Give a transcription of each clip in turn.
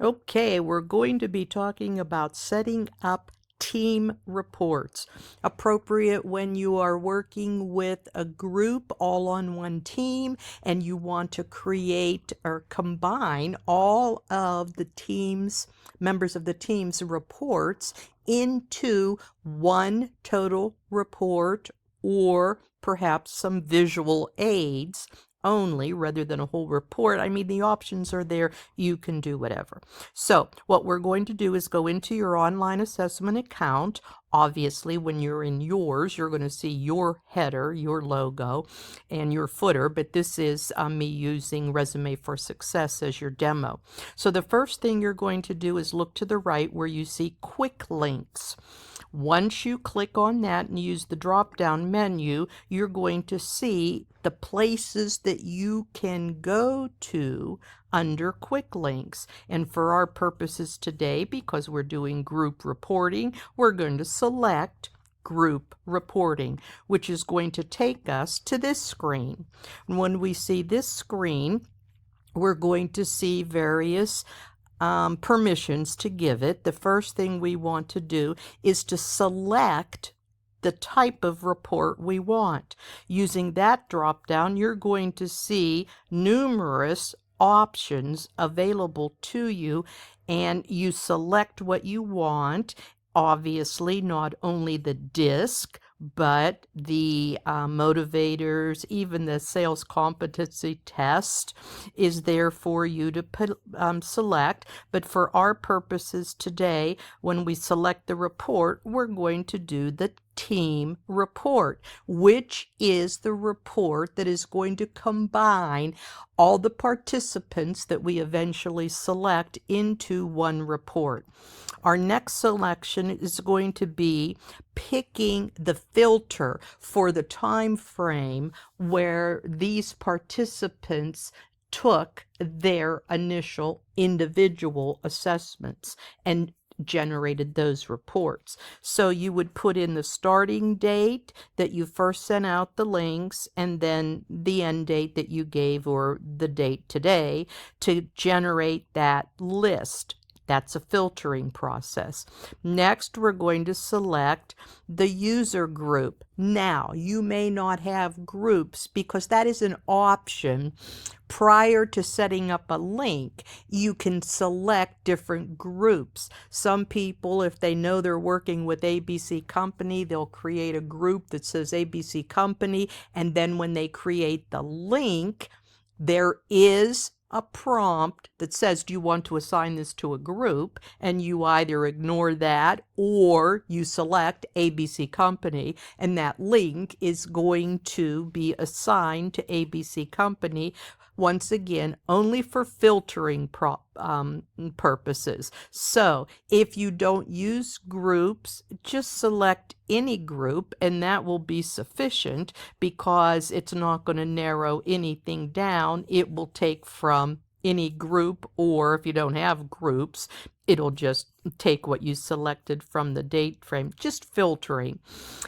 Okay, we're going to be talking about setting up team reports. Appropriate when you are working with a group all on one team and you want to create or combine all of the team's members of the team's reports into one total report, or perhaps some visual aids only rather than a whole report. I mean, the options are there. You can do whatever. So what we're going to do is go into your online assessment account. Obviously, when you're in yours, you're going to see your header, your logo, and your footer, but this is me using Resume for Success as your demo. So the first thing you're going to do is look to the right where you see quick links. Once you click on that and use the drop-down menu, you're going to see the places that you can go to under quick links. And for our purposes today, because we're doing group reporting, we're going to select group reporting, which is going to take us to this screen. And when we see this screen, we're going to see various permissions to give it. The first thing we want to do is to select the type of report we want. Using that drop down, you're going to see numerous options available to you, and you select what you want. Obviously, not only the disc, but the motivators, even the sales competency test is there for you to select. But for our purposes today, when we select the report, we're going to do the team report, which is the report that is going to combine all the participants that we eventually select into one report. Our next selection is going to be picking the filter for the time frame where these participants took their initial individual assessments and generated those reports. So you would put in the starting date that you first sent out the links, and then the end date that you gave, or the date today, to generate that list. That's a filtering process. Next, we're going to select the user group. Now, you may not have groups because that is an option. Prior to setting up a link, you can select different groups. Some people, if they know they're working with ABC Company, they'll create a group that says ABC Company, and then when they create the link, there is a prompt that says, do you want to assign this to a group? And you either ignore that or you select ABC Company, and that link is going to be assigned to ABC Company. Once again, only for filtering purposes. So if you don't use groups, just select any group, and that will be sufficient because it's not going to narrow anything down. It will take from any group, or if you don't have groups, it'll just take what you selected from the date frame, just filtering.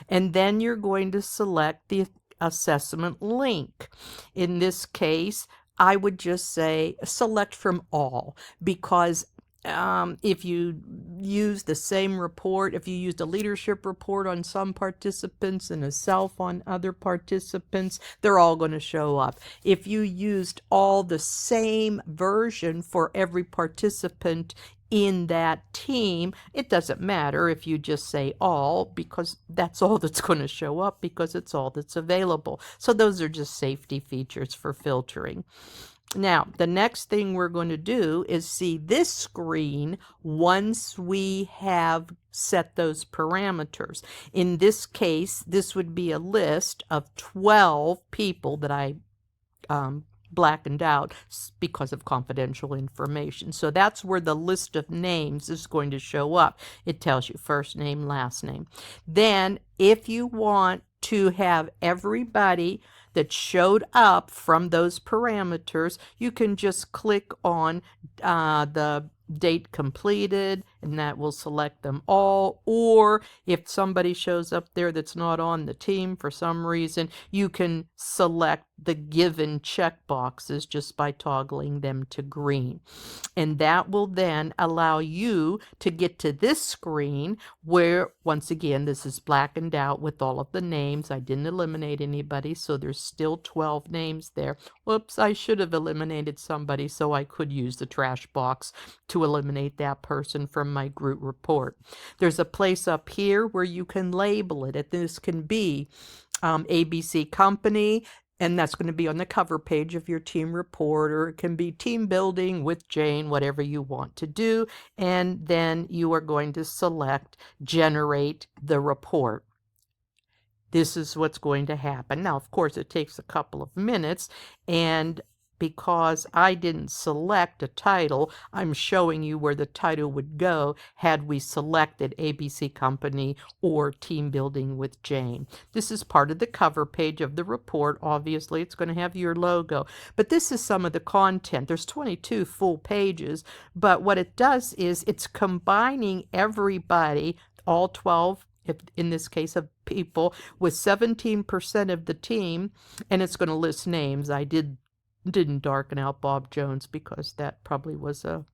And then you're going to select the assessment link. In this case, I would just say select from all, because if you use the same report, if you used a leadership report on some participants and a self on other participants, they're all going to show up. If you used all the same version for every participant in that team, it doesn't matter if you just say all, because that's all that's going to show up, because it's all that's available. So those are just safety features for filtering. Now, the next thing we're going to do is see this screen once we have set those parameters. In this case, this would be a list of 12 people that I blackened out because of confidential information. So that's where the list of names is going to show up. It tells you first name, last name. Then, if you want to have everybody that showed up from those parameters, you can just click on the date completed and that will select them all. Or if somebody shows up there that's not on the team for some reason, you can select the given check boxes just by toggling them to green. And that will then allow you to get to this screen where, once again, this is blackened out with all of the names. I didn't eliminate anybody, so there's still 12 names there. Whoops, I should have eliminated somebody so I could use the trash box to eliminate that person from my group report. There's a place up here where you can label it. This can be ABC Company, and that's going to be on the cover page of your team report, or it can be team building with Jane, whatever you want to do. And then you are going to select generate the report. This is what's going to happen. Now, of course, it takes a couple of minutes, and because I didn't select a title, I'm showing you where the title would go had we selected ABC Company or Team Building with Jane. This is part of the cover page of the report. Obviously, it's going to have your logo, but this is some of the content. There's 22 full pages, but what it does is it's combining everybody, all 12, if in this case of people, with 17% of the team, and it's going to list names. I didn't darken out Bob Jones because that probably was a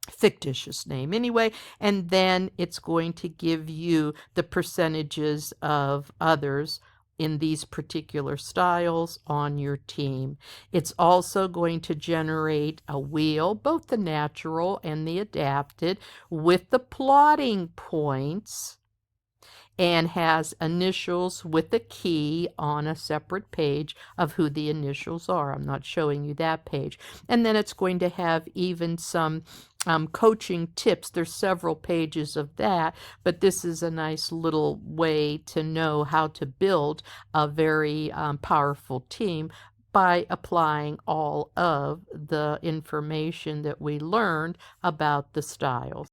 fictitious name anyway, and then it's going to give you the percentages of others in these particular styles on your team. It's also going to generate a wheel, both the natural and the adapted, with the plotting points, and has initials with a key on a separate page of who the initials are. I'm not showing you that page. And then it's going to have even some coaching tips. There's several pages of that, but this is a nice little way to know how to build a very powerful team by applying all of the information that we learned about the styles.